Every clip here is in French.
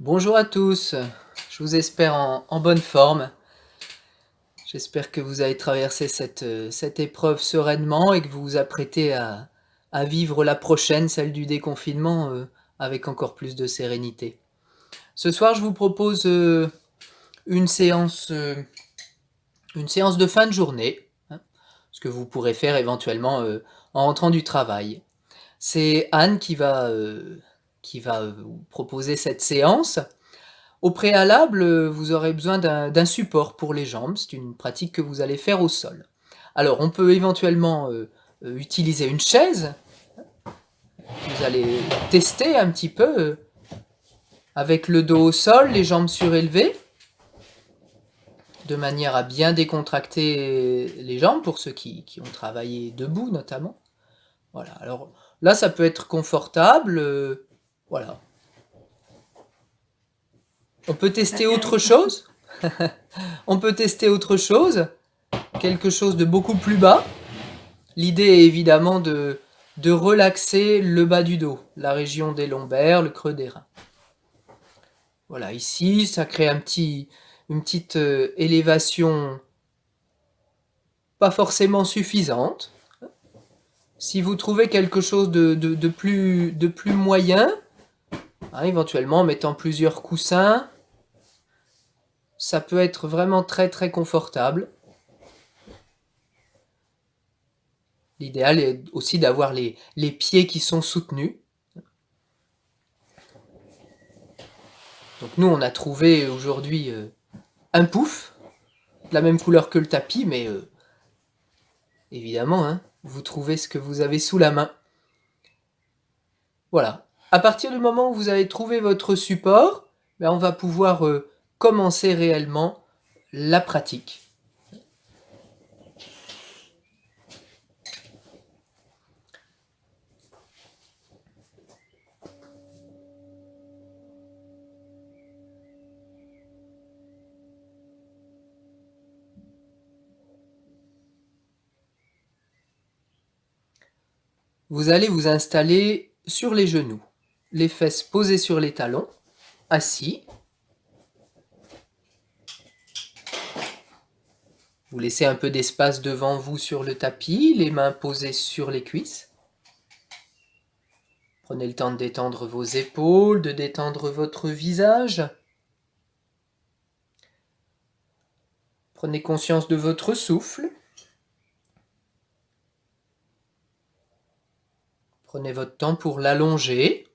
Bonjour à tous, je vous espère en bonne forme. J'espère que vous avez traversé cette épreuve sereinement et que vous vous apprêtez à vivre la prochaine, celle du déconfinement, avec encore plus de sérénité. Ce soir, je vous propose une séance, euh, une séance de fin de journée, hein, ce que vous pourrez faire éventuellement en rentrant du travail. C'est Anne qui va vous proposer cette séance. Au préalable, vous aurez besoin d'un support pour les jambes. C'est une pratique que vous allez faire au sol. Alors, on peut éventuellement utiliser une chaise. Vous allez tester un petit peu avec le dos au sol, les jambes surélevées, de manière à bien décontracter les jambes pour ceux qui ont travaillé debout notamment. Voilà. Alors là, ça peut être confortable. Voilà. On peut tester autre chose. On peut tester autre chose. Quelque chose de beaucoup plus bas. L'idée est évidemment de relaxer le bas du dos, la région des lombaires, le creux des reins. Voilà, ici, ça crée une petite élévation pas forcément suffisante. Si vous trouvez quelque chose de plus moyen, hein, éventuellement en mettant plusieurs coussins, ça peut être vraiment très très confortable. L'idéal est aussi d'avoir les pieds qui sont soutenus. Donc nous, on a trouvé aujourd'hui un pouf, de la même couleur que le tapis, mais évidemment, hein, vous trouvez ce que vous avez sous la main. Voilà. À partir du moment où vous avez trouvé votre support, ben, on va pouvoir commencer réellement la pratique. Vous allez vous installer sur les genoux, les fesses posées sur les talons, assis. Vous laissez un peu d'espace devant vous sur le tapis, les mains posées sur les cuisses. Prenez le temps de détendre vos épaules, de détendre votre visage. Prenez conscience de votre souffle. Prenez votre temps pour l'allonger.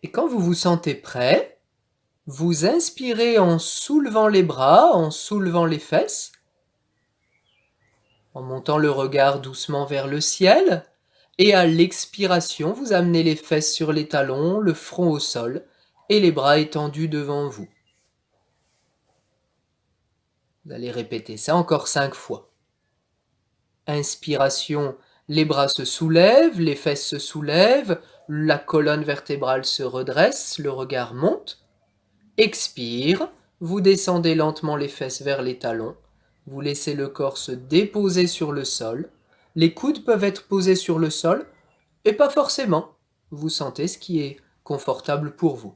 Et quand vous vous sentez prêt, vous inspirez en soulevant les bras, en soulevant les fesses, en montant le regard doucement vers le ciel. Et à l'expiration, vous amenez les fesses sur les talons, le front au sol et les bras étendus devant vous. Vous allez répéter ça encore 5 fois. Inspiration, les bras se soulèvent, les fesses se soulèvent, la colonne vertébrale se redresse, le regard monte. Expire, vous descendez lentement les fesses vers les talons, vous laissez le corps se déposer sur le sol. Les coudes peuvent être posés sur le sol, et pas forcément. Vous sentez ce qui est confortable pour vous.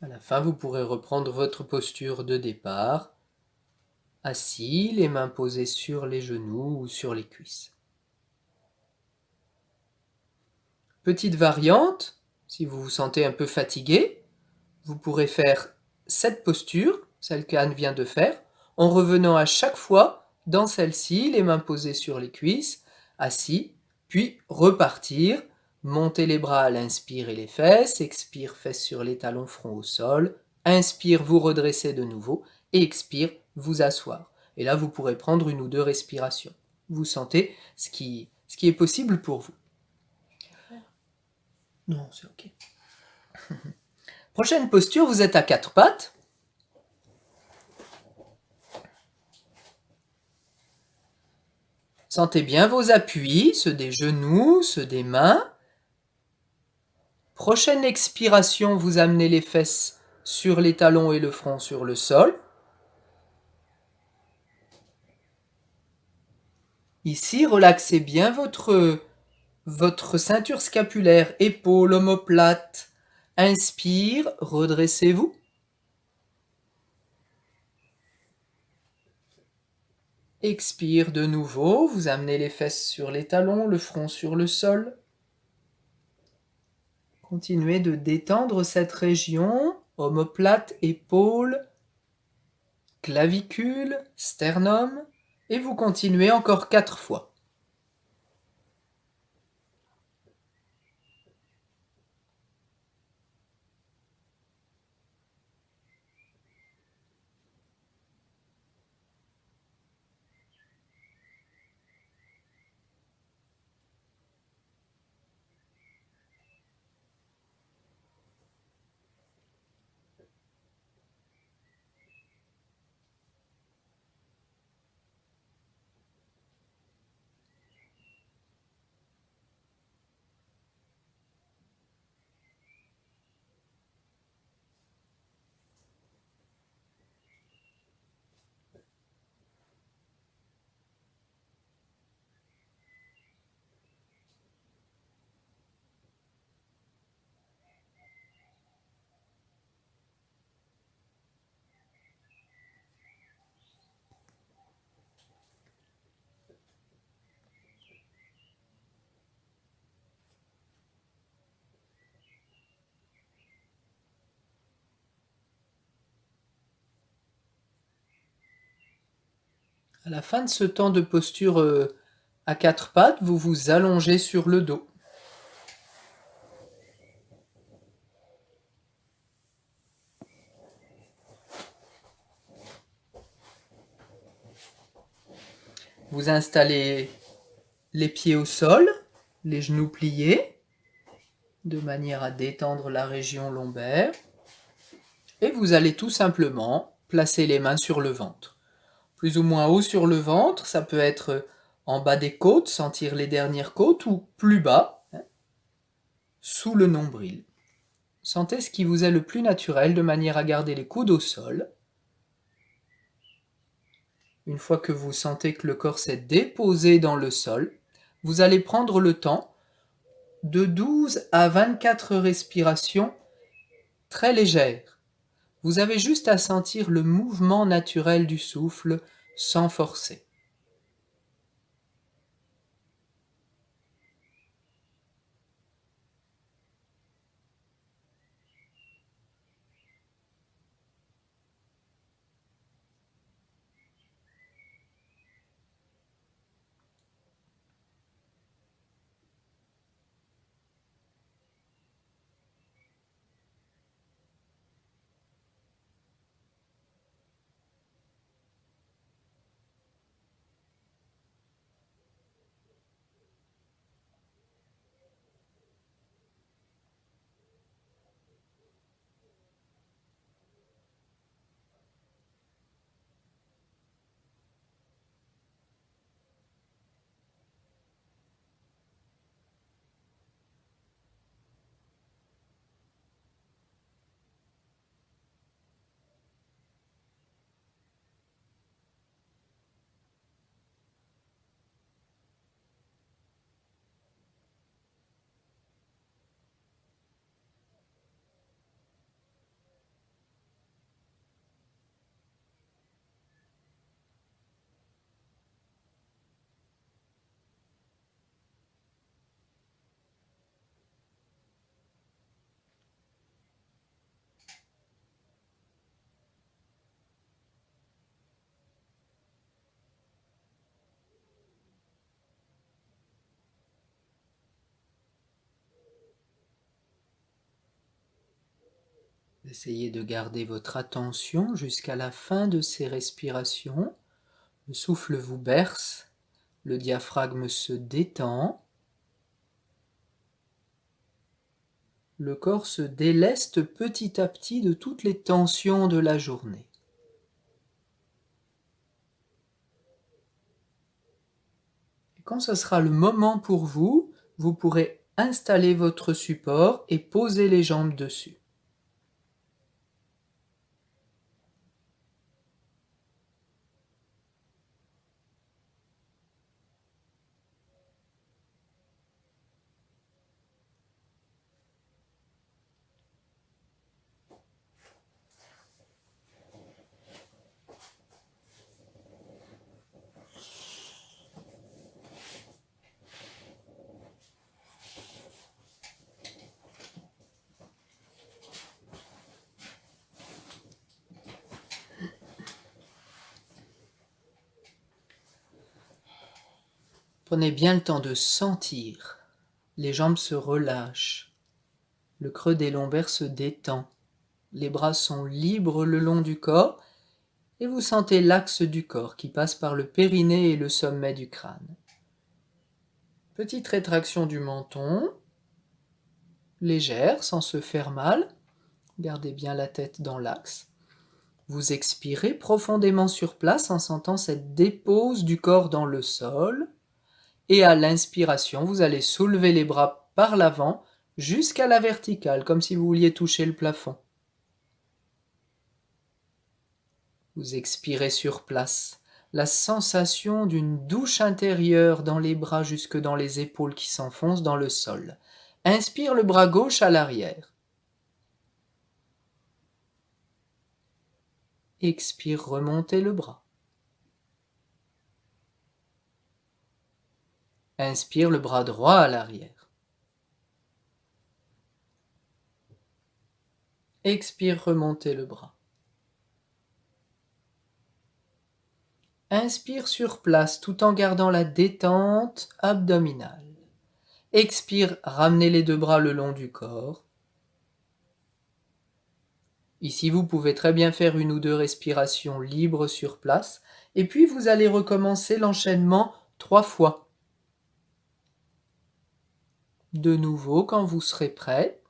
À la fin, vous pourrez reprendre votre posture de départ, assis, les mains posées sur les genoux ou sur les cuisses. Petite variante, si vous vous sentez un peu fatigué, vous pourrez faire cette posture, celle qu'Anne vient de faire, en revenant à chaque fois dans celle-ci, les mains posées sur les cuisses, assis, puis repartir, monter les bras à l'inspire et les fesses, expire, fesses sur les talons, front au sol, inspire, vous redressez de nouveau, et expire, vous asseoir. Et là, vous pourrez prendre une ou deux respirations. Vous sentez ce qui est possible pour vous. Non, c'est ok. Prochaine posture, vous êtes à quatre pattes. Sentez bien vos appuis, ceux des genoux, ceux des mains. Prochaine expiration, vous amenez les fesses sur les talons et le front sur le sol. Ici, relaxez bien votre ceinture scapulaire, épaules, omoplate. Inspire, redressez-vous. Expire de nouveau, vous amenez les fesses sur les talons, le front sur le sol. Continuez de détendre cette région, omoplate, épaules, clavicule, sternum, et vous continuez encore 4 fois. À la fin de ce temps de posture à 4 pattes, vous vous allongez sur le dos. Vous installez les pieds au sol, les genoux pliés, de manière à détendre la région lombaire. Et vous allez tout simplement placer les mains sur le ventre. Plus ou moins haut sur le ventre, ça peut être en bas des côtes, sentir les dernières côtes, ou plus bas, sous le nombril. Sentez ce qui vous est le plus naturel de manière à garder les coudes au sol. Une fois que vous sentez que le corps s'est déposé dans le sol, vous allez prendre le temps de 12 à 24 respirations très légères. Vous avez juste à sentir le mouvement naturel du souffle sans forcer. Essayez de garder votre attention jusqu'à la fin de ces respirations. Le souffle vous berce, le diaphragme se détend, le corps se déleste petit à petit de toutes les tensions de la journée. Et quand ce sera le moment pour vous, vous pourrez installer votre support et poser les jambes dessus. Prenez bien le temps de sentir. Les jambes se relâchent. Le creux des lombaires se détend. Les bras sont libres le long du corps et vous sentez l'axe du corps qui passe par le périnée et le sommet du crâne. Petite rétraction du menton, légère, sans se faire mal. Gardez bien la tête dans l'axe. Vous expirez profondément sur place en sentant cette dépose du corps dans le sol. Et à l'inspiration, vous allez soulever les bras par l'avant jusqu'à la verticale, comme si vous vouliez toucher le plafond. Vous expirez sur place. La sensation d'une douche intérieure dans les bras jusque dans les épaules qui s'enfoncent dans le sol. Inspire le bras gauche à l'arrière. Expire, remontez le bras. Inspire le bras droit à l'arrière. Expire, remontez le bras. Inspire sur place tout en gardant la détente abdominale. Expire, ramenez les deux bras le long du corps. Ici, vous pouvez très bien faire une ou deux respirations libres sur place. Et puis, vous allez recommencer l'enchaînement 3 fois. De nouveau, quand vous serez prêt,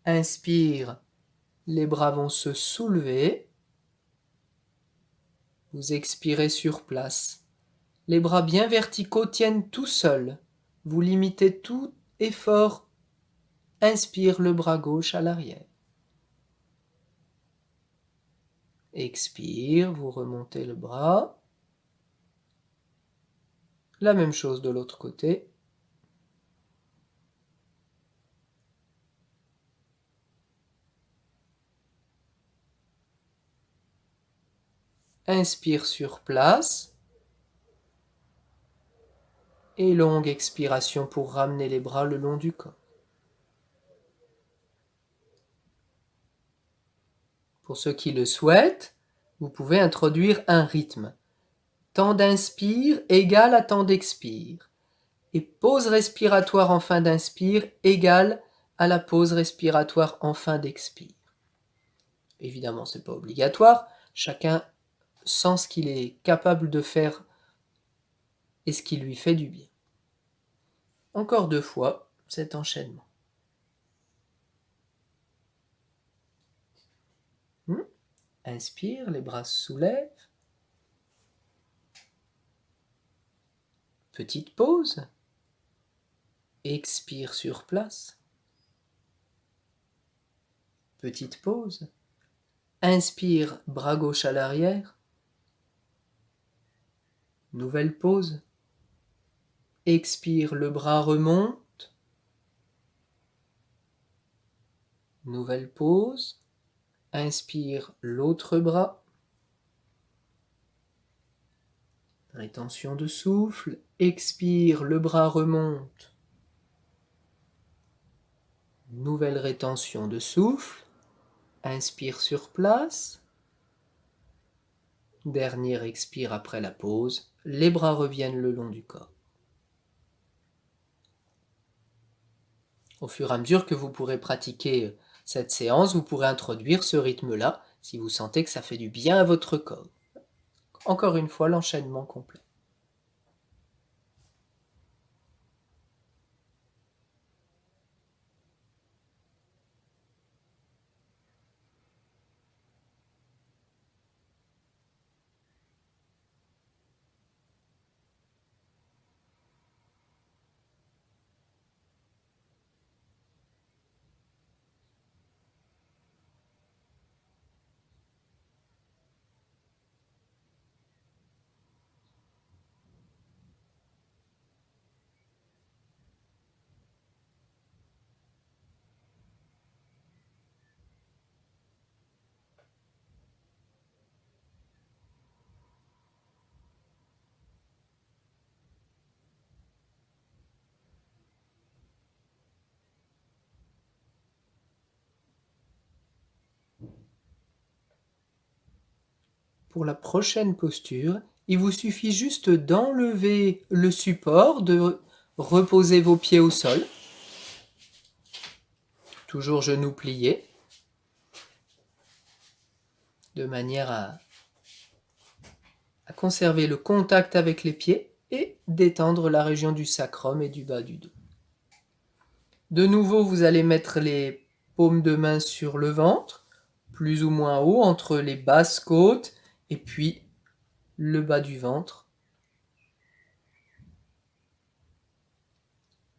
inspire, les bras vont se soulever. Vous expirez sur place. Les bras bien verticaux tiennent tout seuls. Vous limitez tout effort. Inspire le bras gauche à l'arrière. Expire, vous remontez le bras. La même chose de l'autre côté. Inspire sur place. Et longue expiration pour ramener les bras le long du corps. Pour ceux qui le souhaitent, vous pouvez introduire un rythme. Temps d'inspire égale à temps d'expire. Et pause respiratoire en fin d'inspire égale à la pause respiratoire en fin d'expire. Évidemment, ce n'est pas obligatoire. Chacun sent ce qu'il est capable de faire et ce qui lui fait du bien. Encore 2 fois cet enchaînement. Inspire, les bras se soulèvent. Petite pause. Expire sur place. Petite pause. Inspire, bras gauche à l'arrière. Nouvelle pause. Expire, le bras remonte. Nouvelle pause. Inspire, l'autre bras. Rétention de souffle. Expire, le bras remonte. Nouvelle rétention de souffle. Inspire sur place. Dernier expire après la pause. Les bras reviennent le long du corps. Au fur et à mesure que vous pourrez pratiquer cette séance, vous pourrez introduire ce rythme-là si vous sentez que ça fait du bien à votre corps. Encore une fois, l'enchaînement complet. Pour la prochaine posture, il vous suffit juste d'enlever le support, de reposer vos pieds au sol, toujours genoux pliés, de manière à conserver le contact avec les pieds et détendre la région du sacrum et du bas du dos. De nouveau, vous allez mettre les paumes de main sur le ventre, plus ou moins haut, entre les basses côtes et puis le bas du ventre.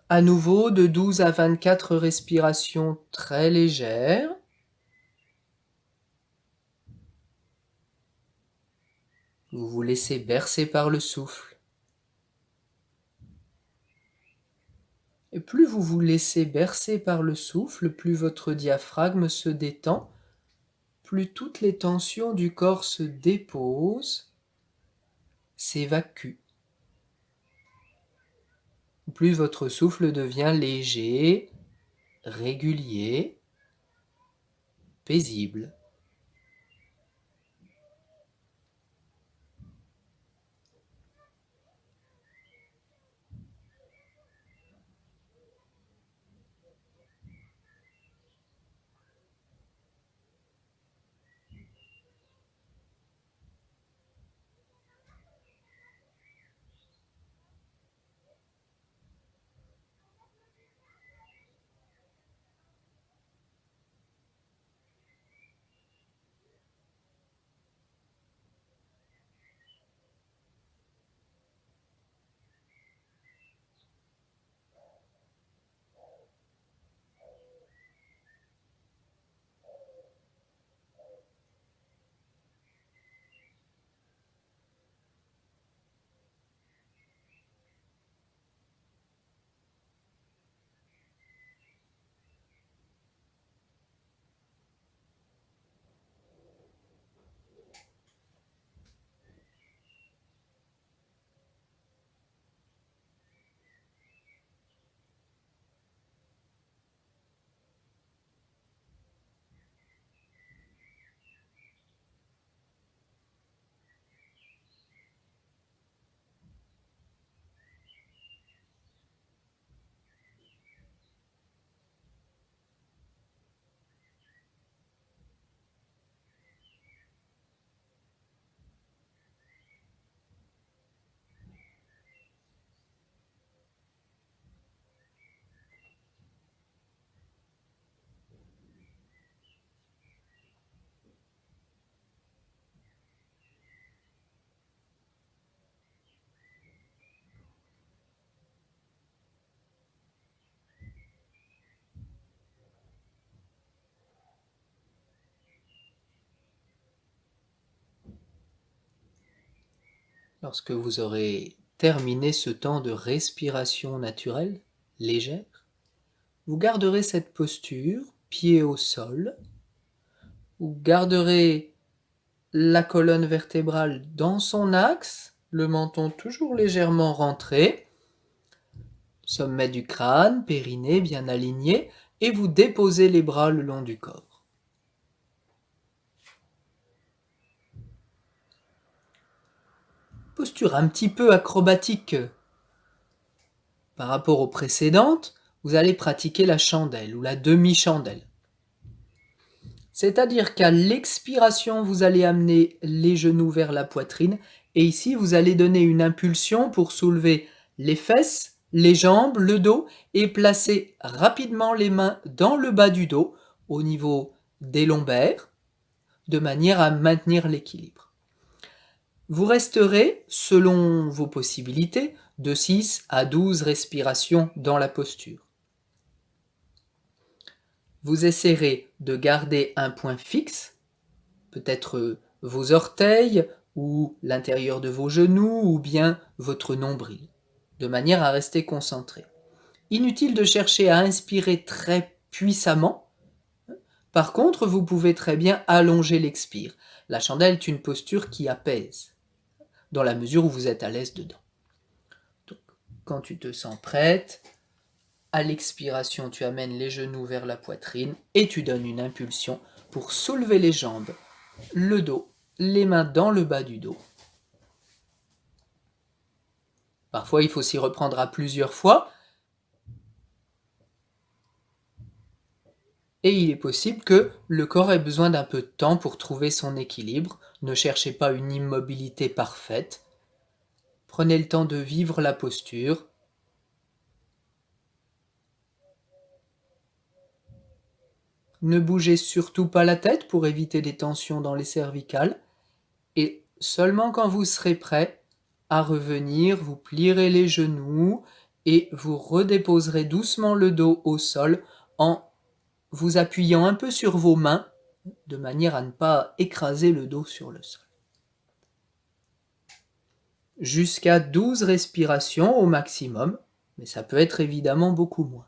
À nouveau, de 12 à 24 respirations très légères. Vous vous laissez bercer par le souffle. Et plus vous vous laissez bercer par le souffle, plus votre diaphragme se détend, plus toutes les tensions du corps se déposent, s'évacuent. Plus votre souffle devient léger, régulier, paisible. Lorsque vous aurez terminé ce temps de respiration naturelle, légère, vous garderez cette posture, pied au sol, vous garderez la colonne vertébrale dans son axe, le menton toujours légèrement rentré, sommet du crâne, périnée bien aligné, et vous déposez les bras le long du corps. Posture un petit peu acrobatique par rapport aux précédentes, vous allez pratiquer la chandelle ou la demi-chandelle. C'est-à-dire qu'à l'expiration, vous allez amener les genoux vers la poitrine et ici, vous allez donner une impulsion pour soulever les fesses, les jambes, le dos et placer rapidement les mains dans le bas du dos au niveau des lombaires de manière à maintenir l'équilibre. Vous resterez, selon vos possibilités, de 6 à 12 respirations dans la posture. Vous essaierez de garder un point fixe, peut-être vos orteils ou l'intérieur de vos genoux ou bien votre nombril, de manière à rester concentré. Inutile de chercher à inspirer très puissamment. Par contre, vous pouvez très bien allonger l'expire. La chandelle est une posture qui apaise, dans la mesure où vous êtes à l'aise dedans. Donc, quand tu te sens prête, à l'expiration, tu amènes les genoux vers la poitrine et tu donnes une impulsion pour soulever les jambes, le dos, les mains dans le bas du dos. Parfois, il faut s'y reprendre à plusieurs fois. Et il est possible que le corps ait besoin d'un peu de temps pour trouver son équilibre. Ne cherchez pas une immobilité parfaite. Prenez le temps de vivre la posture. Ne bougez surtout pas la tête pour éviter des tensions dans les cervicales. Et seulement quand vous serez prêt à revenir, vous plierez les genoux et vous redéposerez doucement le dos au sol en vous appuyant un peu sur vos mains de manière à ne pas écraser le dos sur le sol. Jusqu'à 12 respirations au maximum, mais ça peut être évidemment beaucoup moins.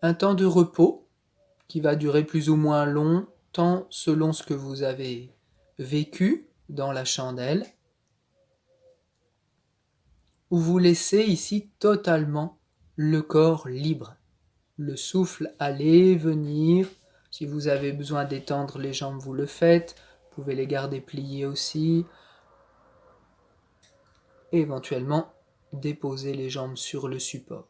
Un temps de repos qui va durer plus ou moins longtemps selon ce que vous avez vécu dans la chandelle, où vous laissez ici totalement le corps libre. Le souffle aller, venir. Si vous avez besoin d'étendre les jambes, vous le faites. Vous pouvez les garder pliées aussi. Et éventuellement, déposer les jambes sur le support.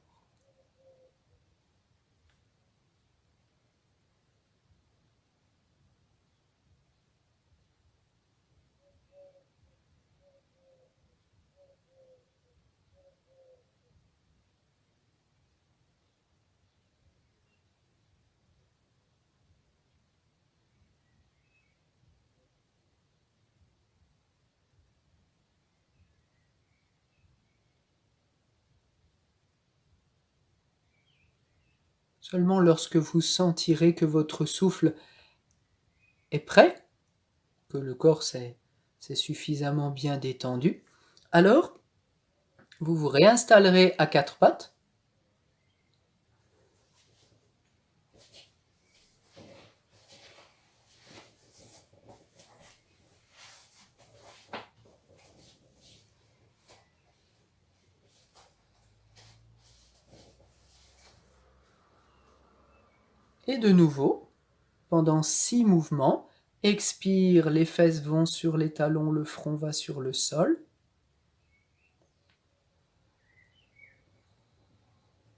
Seulement lorsque vous sentirez que votre souffle est prêt, que le corps s'est suffisamment bien détendu, alors vous vous réinstallerez à quatre pattes. Et de nouveau, pendant 6 mouvements, expire, les fesses vont sur les talons, le front va sur le sol.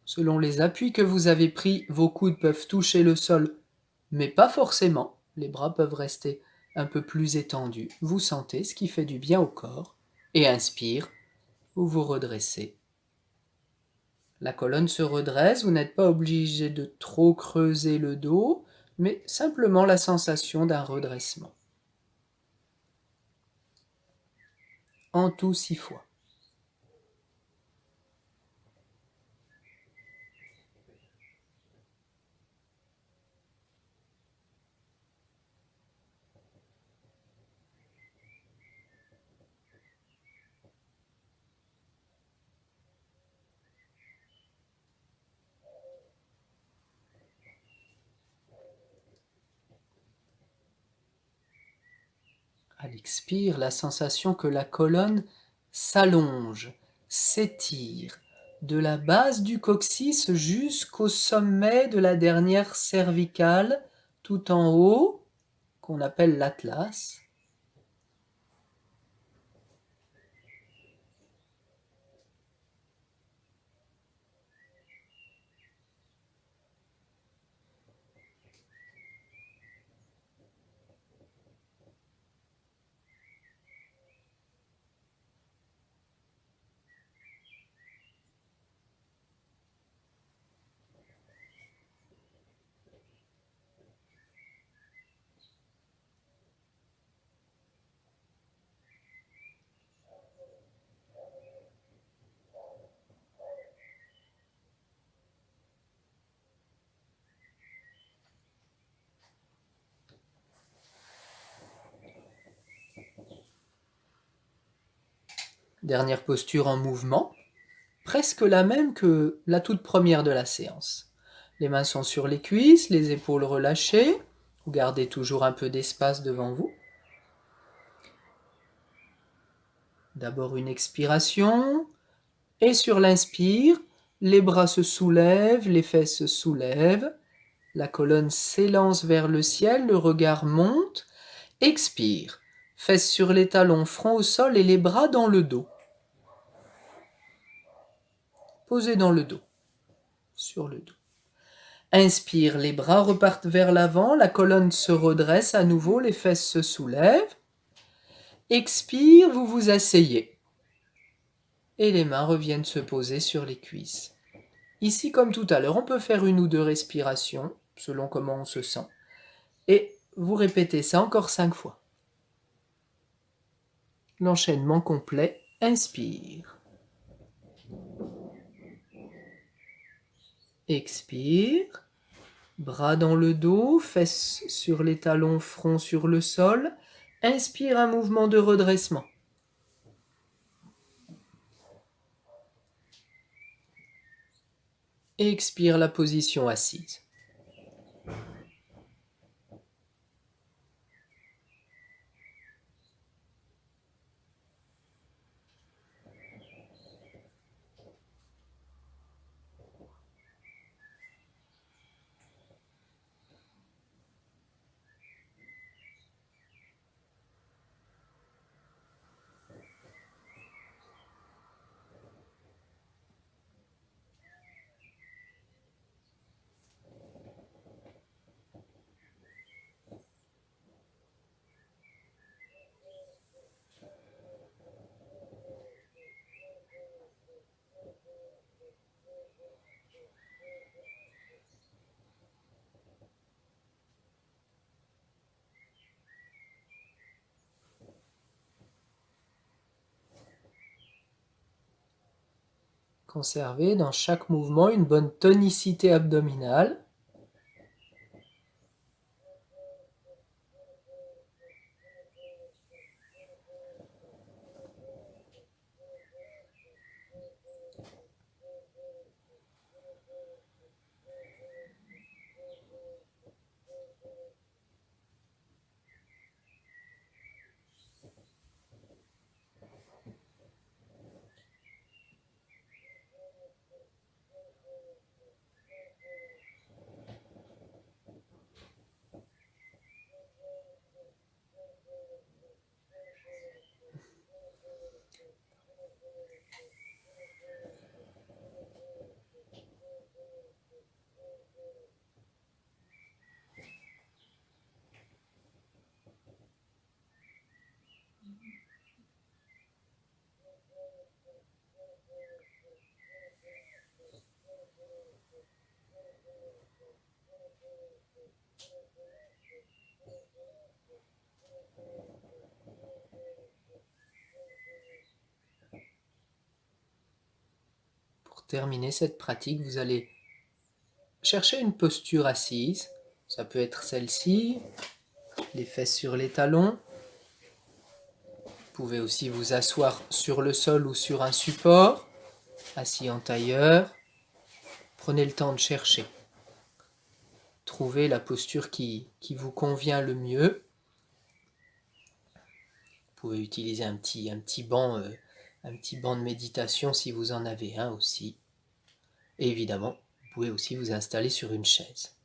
Selon les appuis que vous avez pris, vos coudes peuvent toucher le sol, mais pas forcément. Les bras peuvent rester un peu plus étendus. Vous sentez ce qui fait du bien au corps. Et inspire, vous vous redressez. La colonne se redresse, vous n'êtes pas obligé de trop creuser le dos, mais simplement la sensation d'un redressement. En tout 6 fois. À l'expire, la sensation que la colonne s'allonge, s'étire, de la base du coccyx jusqu'au sommet de la dernière cervicale, tout en haut, qu'on appelle l'atlas. Dernière posture en mouvement, presque la même que la toute première de la séance. Les mains sont sur les cuisses, les épaules relâchées, vous gardez toujours un peu d'espace devant vous. D'abord une expiration, et sur l'inspire, les bras se soulèvent, les fesses se soulèvent, la colonne s'élance vers le ciel, le regard monte. Expire, fesses sur les talons, front au sol et les bras dans le dos. Posez dans le dos, sur le dos. Inspire, les bras repartent vers l'avant, la colonne se redresse à nouveau, les fesses se soulèvent. Expire, vous vous asseyez. Et les mains reviennent se poser sur les cuisses. Ici, comme tout à l'heure, on peut faire 1 ou 2 respirations, selon comment on se sent. Et vous répétez ça encore 5 fois. L'enchaînement complet, inspire. Expire. Bras dans le dos, fesses sur les talons, front sur le sol. Inspire, un mouvement de redressement. Expire, la position assise. Conservez dans chaque mouvement une bonne tonicité abdominale. Pour terminer cette pratique, vous allez chercher une posture assise. Ça peut être celle-ci, les fesses sur les talons. Vous pouvez aussi vous asseoir sur le sol ou sur un support, assis en tailleur. Prenez le temps de chercher. Trouvez la posture qui vous convient le mieux. Vous pouvez utiliser un petit banc de méditation si vous en avez un aussi. Et évidemment, vous pouvez aussi vous installer sur une chaise.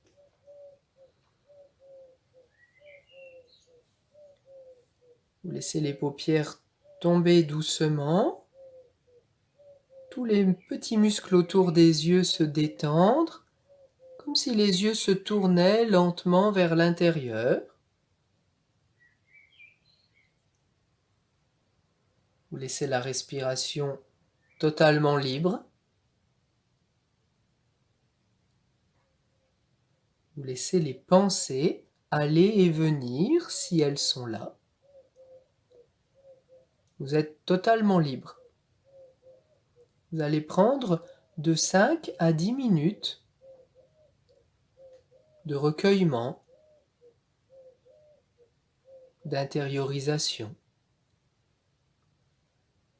Vous laissez les paupières tomber doucement. Tous les petits muscles autour des yeux se détendent, comme si les yeux se tournaient lentement vers l'intérieur. Vous laissez la respiration totalement libre. Vous laissez les pensées aller et venir si elles sont là. Vous êtes totalement libre. Vous allez prendre de 5 à 10 minutes de recueillement, d'intériorisation.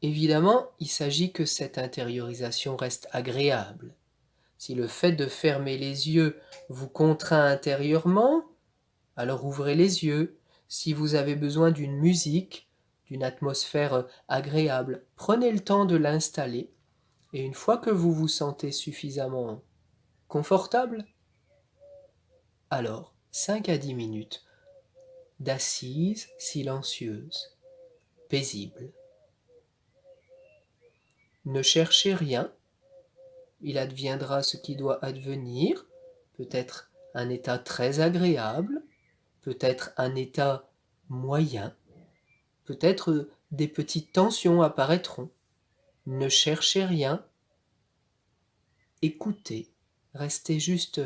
Évidemment, il s'agit que cette intériorisation reste agréable. Si le fait de fermer les yeux vous contraint intérieurement, alors ouvrez les yeux. Si vous avez besoin d'une musique, d'une atmosphère agréable, prenez le temps de l'installer. Et une fois que vous vous sentez suffisamment confortable, alors 5 à 10 minutes d'assises silencieuses, paisibles. Ne cherchez rien, il adviendra ce qui doit advenir, peut-être un état très agréable, peut-être un état moyen, peut-être des petites tensions apparaîtront. Ne cherchez rien, écoutez, restez juste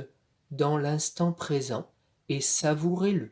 dans l'instant présent et savourez-le.